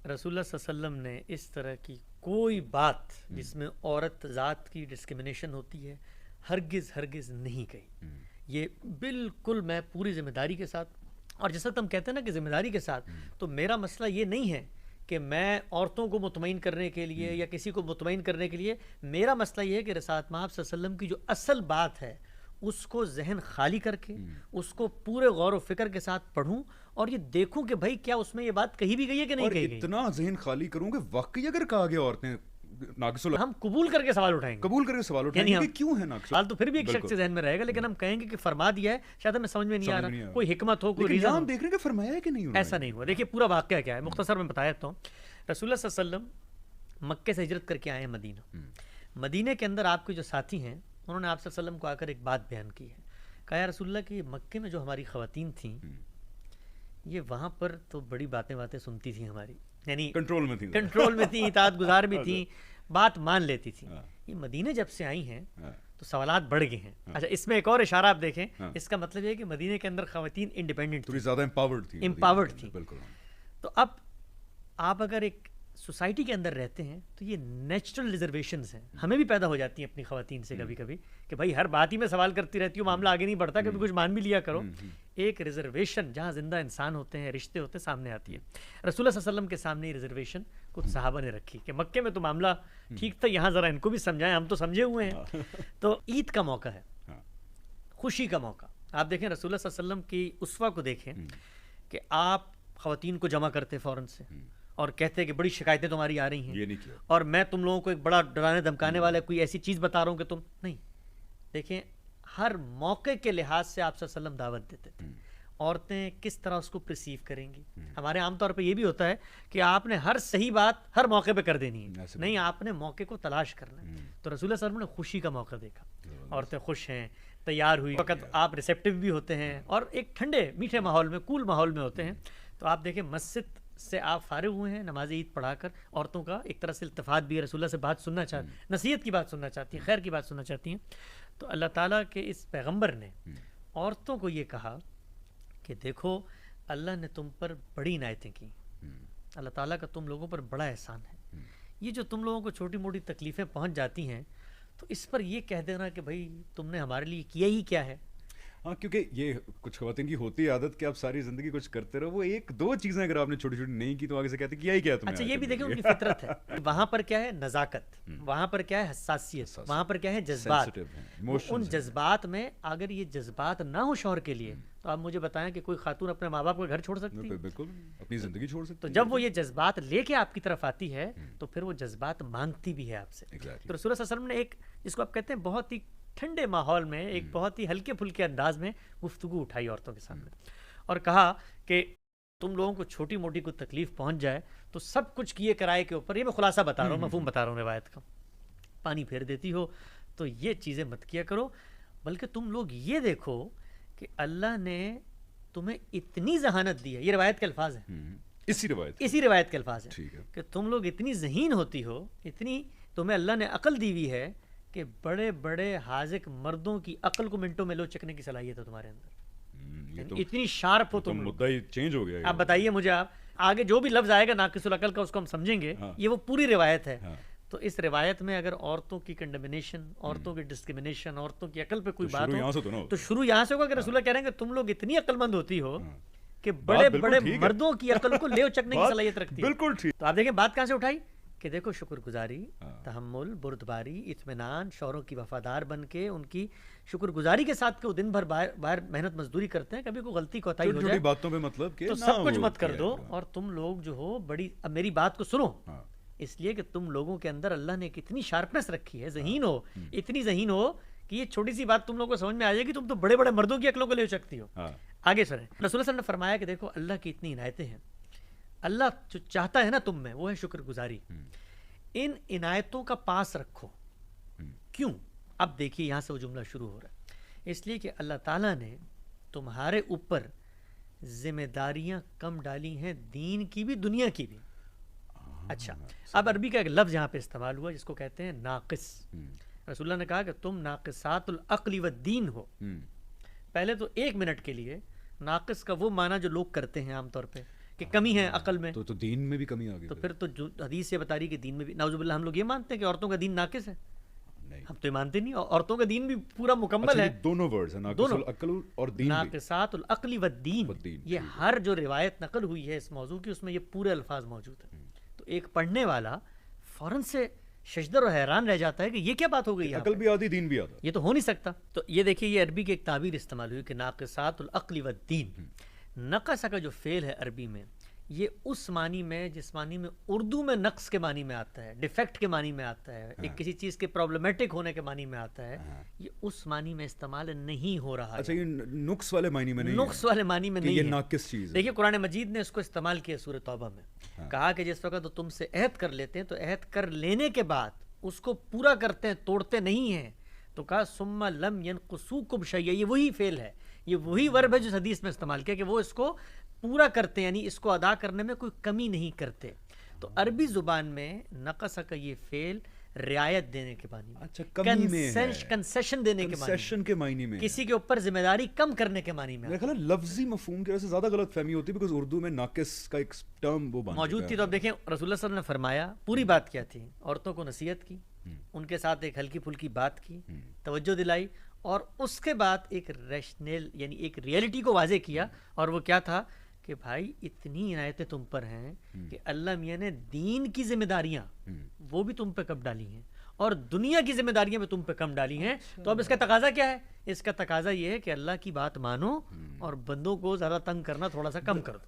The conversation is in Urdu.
رسول اللہ صلی اللہ علیہ وسلم نے اس طرح کی کوئی بات جس میں عورت ذات کی ڈسکرمنیشن ہوتی ہے ہرگز نہیں کہی. یہ بالکل میں پوری ذمہ داری کے ساتھ، اور جس وقت ہم کہتے ہیں نا کہ ذمہ داری کے ساتھ، تو میرا مسئلہ یہ نہیں ہے کہ میں عورتوں کو مطمئن کرنے کے لیے یا کسی کو مطمئن کرنے کے لیے، میرا مسئلہ یہ ہے کہ رسالت مآب صلی اللہ علیہ وسلم کی جو اصل بات ہے اس کو ذہن خالی کر کے اس کو پورے غور و فکر کے ساتھ پڑھوں اور یہ دیکھوں کہ بھائی کیا اس میں یہ بات کہی بھی گئی ہے کہ نہیں کہی گئی. اتنا ذہن خالی کروں کہ واقعی اگر کہا گیا عورتیں ناقص، ہم قبول کر کے سوال اٹھائیں گے، قبول کر کے سوال اٹھائیں گے کہ کیوں ہے ناقص. سوال تو پھر بھی ایک شخص کے ذہن میں رہے گا، لیکن ہم کہیں گے کہ فرما دیا ہے، شاید ہمیں سمجھ میں نہیں آ رہا، کوئی حکمت ہو، کوئی ریزن ہو. ہم دیکھ رہے ہیں کہ فرمایا ہے کہ نہیں. ایسا نہیں ہوا. دیکھیے پورا واقعہ کیا ہے، مختصر میں بتایا تو رسول اللہ صلی اللہ علیہ وسلم مکے سے ہجرت کر کے آئے ہیں مدینہ. مدینہ کے اندر آپ کے جو ساتھی ہیں انہوں نے آپ صلی اللہ علیہ وسلم کو آ کر ایک بات بیان کی ہے. کہا یا رسول اللہ کہ مکے میں جو ہماری خواتین تھیں یہ وہاں پر تو بڑی باتیں سنتی تھیں ہماری، یعنی کنٹرول میں تھیں، اطاعت گزار بھی تھیں، بات مان لیتی تھی. یہ مدینہ جب سے آئی ہیں تو سوالات بڑھ گئے ہیں. اچھا اس میں ایک اور اشارہ آپ دیکھیں، اس کا مطلب یہ ہے کہ مدینہ کے اندر خواتین انڈیپینڈنٹ تھیں، زیادہ امپاورڈ تھیں. تو اب آپ اگر ایک سوسائٹی کے اندر رہتے ہیں تو یہ نیچرل ریزرویشنز ہیں، ہمیں بھی پیدا ہو جاتی ہیں اپنی خواتین سے کبھی کبھی کہ بھائی ہر بات ہی میں سوال کرتی رہتی ہوں، معاملہ آگے نہیں بڑھتا، کبھی کچھ مان بھی لیا کرو. ایک ریزرویشن جہاں زندہ انسان ہوتے ہیں، رشتے ہوتے ہیں، سامنے آتی ہے. رسول اللہ صلی اللہ علیہ وسلم کے سامنے یہ ریزرویشن کچھ صحابہ نے رکھی کہ مکے میں تو معاملہ ٹھیک تھا، یہاں ذرا ان کو بھی سمجھائیں، ہم تو سمجھے ہوئے ہیں. تو عید کا موقع ہے، خوشی کا موقع. آپ دیکھیں رسول اللہ صلی اللہ علیہ وسلم کی اسوہ کو دیکھیں کہ آپ خواتین کو جمع کرتے فوراً سے اور کہتے کہ بڑی شکایتیں تمہاری آ رہی ہیں اور میں تم لوگوں کو ایک بڑا ڈرانے دھمکانے والا کوئی ایسی چیز بتا رہا ہوں کہ تم نہیں. دیکھیں ہر موقع کے لحاظ سے آپ صلی اللہ علیہ وسلم دعوت دیتے تھے. عورتیں کس طرح اس کو پرسیو کریں گی. ہمارے عام طور پہ یہ بھی ہوتا ہے کہ آپ نے ہر صحیح بات ہر موقع پہ کر دینی ہے، نہیں، آپ نے موقع کو تلاش کرنا ہے. تو رسول اللہ صلی اللہ علیہ وسلم نے خوشی کا موقع دیکھا، عورتیں خوش ہیں، تیار ہوئی، وقت آپ ریسیپٹیو بھی ہوتے ہیں اور ایک ٹھنڈے میٹھے ماحول میں، کول ماحول میں ہوتے ہیں. تو آپ دیکھیں مسجد سے آپ فارغ ہوئے ہیں نماز عید پڑھا کر، عورتوں کا ایک طرح سے التفات بھی ہے، رسول اللہ سے بات سننا چاہتی ہیں، نصیحت کی بات سننا چاہتی ہیں، خیر کی بات سننا چاہتی ہیں. تو اللہ تعالیٰ کے اس پیغمبر نے عورتوں کو یہ کہا کہ دیکھو اللہ نے تم پر بڑی عنایتیں کی، اللہ تعالیٰ کا تم لوگوں پر بڑا احسان ہے. یہ جو تم لوگوں کو چھوٹی موٹی تکلیفیں پہنچ جاتی ہیں تو اس پر یہ کہہ دینا کہ بھائی تم نے ہمارے لیے کیا ہی کیا ہے. ہاں کیونکہ یہ کچھ خواتین کی ہوتی ہے عادت کہ آپ ساری زندگی کچھ کرتے رہو، وہ ایک دو چیزیں اگر آپ نے چھوٹی چھوٹی نہیں کی تو آگے سے کہتے کیا ہی کیا تم نے. اچھا یہ بھی دیکھیں ان کی فطرت ہے، وہاں پر کیا ہے نزاکت، وہاں پر کیا ہے حساسیت، وہاں پر کیا ہے جذبات. ان جذبات میں اگر یہ جذبات نہ ہو شوہر کے لیے تو آپ مجھے بتائیں کہ کوئی خاتون اپنے ماں باپ کا گھر چھوڑ سکتی ہے؟ بالکل اپنی زندگی چھوڑ سکتی. تو جب وہ یہ جذبات لے کے آپ کی طرف آتی ہے تو پھر وہ جذبات مانگتی بھی ہے آپ سے. تو رسول اللہ صلی اللہ علیہ وسلم نے ایک جس کو آپ کہتے ہیں بہت ہی ٹھنڈے ماحول میں، ایک بہت ہی ہلکے پھلکے انداز میں گفتگو اٹھائی عورتوں کے سامنے اور کہا کہ تم لوگوں کو چھوٹی موٹی کوئی تکلیف پہنچ جائے تو سب کچھ کیے کرائے کے اوپر، یہ میں خلاصہ بتا رہا ہوں، مفہوم بتا رہا ہوں روایت کا، پانی پھیر دیتی ہو تو یہ چیزیں مت کیا کرو، بلکہ تم لوگ یہ دیکھو کہ اللہ نے تمہیں اتنی ذہانت دی ہے. یہ روایت کے الفاظ ہیں، اسی روایت کے الفاظ ہیں کہ تم لوگ اتنی ذہین ہوتی ہو، اتنی تمہیں اللہ نے عقل دی ہوئی ہے کہ بڑے بڑے حاذق مردوں کی عقل کو منٹوں میں لو چکنے کی صلاحیت ہے تمہارے اندر، اتنی شارپ ہو تم. مدعا ہی چینج ہو گیا. آپ بتائیے مجھے، آپ آگے جو بھی لفظ آئے گا ناقص العقل کا اس کو ہم سمجھیں گے، یہ وہ پوری روایت ہے. تو اس روایت میں اگر عورتوں کی کنڈمنیشن، عورتوں کی ڈسکرمنیشن، عورتوں کی عقل پہ کوئی بات ہو تو شروع یہاں سے ہوگا کہ رسول اللہ کہہ رہے ہیں کہ تم لوگ اتنی عقل مند ہوتی ہو کہ بڑے بڑے مردوں کی عقل کو لے چکنے کی صلاحیت رکھتی ہے. بالکل ٹھیک. تو آپ دیکھیں بات کہاں سے اٹھائی کہ دیکھو شکر گزاری، تحمل، بردباری، اطمینان، شوہروں کی وفادار بن کے ان کی شکر گزاری کے ساتھ کہ وہ دن بھر باہر محنت مزدوری کرتے ہیں، کبھی کوئی غلطی کوتاہی ہو جائے باتوں پہ مطلب کہ تو سب کچھ مت کر دو اور تم لوگ جو ہو بڑی، اب میری بات کو سنو، اس لیے کہ تم لوگوں کے اندر اللہ نے ایک اتنی شارپنس رکھی ہے، ذہین ہو، اتنی ذہین ہو کہ یہ چھوٹی سی بات تم لوگوں کو سمجھ میں آ جائے گی، تم تو بڑے بڑے مردوں کی عقلوں کو لے سکتی ہو. آگے سنیں، رسول اللہ صلی اللہ علیہ وسلم نے فرمایا کہ دیکھو اللہ کی اتنی عنایتیں ہیں، اللہ جو چاہتا ہے نا تم میں وہ ہے شکر گزاری. ان عنایتوں کا پاس رکھو. کیوں؟ اب دیکھیے یہاں سے وہ جملہ شروع ہو رہا ہے، اس لیے کہ اللہ تعالیٰ نے تمہارے اوپر ذمہ داریاں کم ڈالی ہیں، دین کی بھی دنیا کی بھی. اچھا اب عربی کا ایک لفظ یہاں پہ استعمال ہوا جس کو کہتے ہیں ناقص. رسول اللہ نے کہا کہ تم ناقصات العقل والدین ہو. پہلے تو ایک منٹ کے لیے ناقص کا وہ معنی جو لوگ کرتے ہیں عام طور پہ کہ کمی ہے عقل میں. تو دین میں بھی کمی آ گئی. تو پھر تو جو حدیث یہ بتا رہی کہ دین میں بھی نعوذ باللہ ہم لوگ یہ مانتے ہیں کہ عورتوں کا دین ناقص ہے. ہم تو یہ مانتے نہیں. عورتوں کا دین بھی پورا مکمل ہے. دونوں ورڈز ہیں, ناقص العقل اور دین. ناقصات العقل والدین, یہ ہر جو روایت نقل ہوئی ہے اس موضوع کی اس میں یہ پورے الفاظ موجود ہیں. تو ایک پڑھنے والا فوراً سے ششدر و حیران رہ جاتا ہے کہ یہ کیا بات ہو گئی, عقل بھی آدھی دین بھی آدھا, یہ تو ہو نہیں سکتا. تو یہ دیکھیے یہ عربی کی ایک تعبیر استعمال ہوئی کہ ناقصات العقل والدین. نقص کا جو فعل ہے عربی میں یہ اس معنی میں جس معنی میں اردو میں نقص کے معنی میں آتا ہے, ڈیفیکٹ کے معنی میں آتا ہے, ایک کسی چیز کے پرابلمٹک ہونے کے معنی میں آتا ہے, یہ اس معنی میں استعمال نہیں ہو رہا ہے. اچھا یہ نقص والے معنی میں نہیں, نقص والے معنی میں نہیں ہے, یہ ناقص چیز ہے. دیکھیے قرآن مجید نے اس کو استعمال کیا سورہ توبہ میں, کہا کہ جس وقت تم سے عہد کر لیتے ہیں تو عہد کر لینے کے بعد اس کو پورا کرتے ہیں, توڑتے نہیں ہیں. تو کہا ثم لم ينقصوکم شیئا, یہ وہی فعل ہے, یہ وہی ورب ہے جو حدیث میں استعمال کیا کہ وہ اس کو پورا کرتے ہیں, یعنی اس کو ادا کرنے میں کوئی کمی نہیں کرتے. تو عربی زبان میں نقص کا یہ فعل رعایت دینے کے معنی میں, اچھا کمی میں ہے, کنسیشن دینے کے کنسیشن کے معنی میں, کسی کے اوپر ذمہ داری کم کرنے کے معنی میں. میرا خیال ہے لفظی مفہوم کی وجہ سے زیادہ غلط فہمی ہوتی ہے, بیکاز اردو میں ناقص کا ایک ٹرم وہ موجود تھی. تو اب دیکھیں رسول اللہ صلی اللہ علیہ وسلم نے فرمایا, پوری بات کیا تھی, عورتوں کو نصیحت کی, ان کے ساتھ ایک ہلکی پھلکی بات کی, توجہ دلائی, اور اس کے بعد ایک ریشنل یعنی ایک ریئلٹی کو واضح کیا. اور وہ کیا تھا کہ بھائی اتنی عنایتیں تم پر ہیں کہ اللہ میاں نے دین کی ذمہ داریاں وہ بھی تم پہ کب ڈالی ہیں اور دنیا کی ذمہ داریاں بھی تم پہ کم ڈالی ہیں. تو اب اس کا تقاضا کیا ہے؟ اس کا تقاضا یہ ہے کہ اللہ کی بات مانو اور بندوں کو زیادہ تنگ کرنا تھوڑا سا کم کر دو.